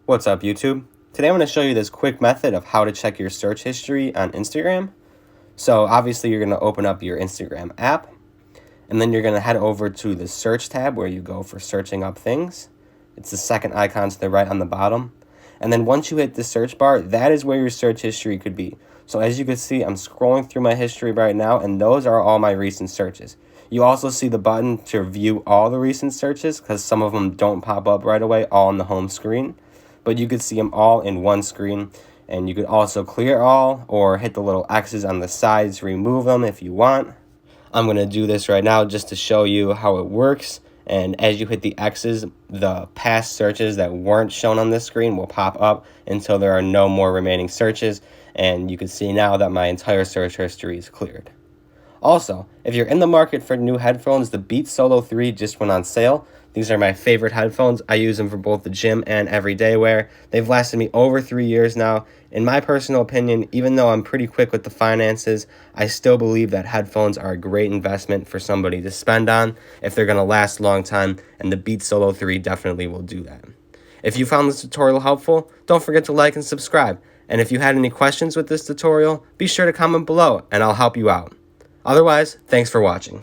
What's up, YouTube? Today I'm going to show you this quick method of how to check your search history on Instagram. So obviously you're going to open up your Instagram app, and then you're going to head over to the search tab where you go for searching up things. It's the second icon to the right on the bottom. And then once you hit the search bar, that is where your search history could be. So as you can see, I'm scrolling through my history right now, and those are all my recent searches. You also see the button to view all the recent searches because some of them don't pop up right away all on the home screen. But you could see them all in one screen, and you could also clear all or hit the little X's on the sides to remove them if you want. I'm going to do this right now just to show you how it works. And as you hit the X's, the past searches that weren't shown on this screen will pop up until there are no more remaining searches. And you can see now that my entire search history is cleared. Also, if you're in the market for new headphones, the Beats Solo 3 just went on sale. These are my favorite headphones. I use them for both the gym and everyday wear. They've lasted me over 3 years now. In my personal opinion, even though I'm pretty quick with the finances, I still believe that headphones are a great investment for somebody to spend on if they're going to last a long time, and the Beats Solo 3 definitely will do that. If you found this tutorial helpful, don't forget to like and subscribe. And if you had any questions with this tutorial, be sure to comment below and I'll help you out. Otherwise, thanks for watching.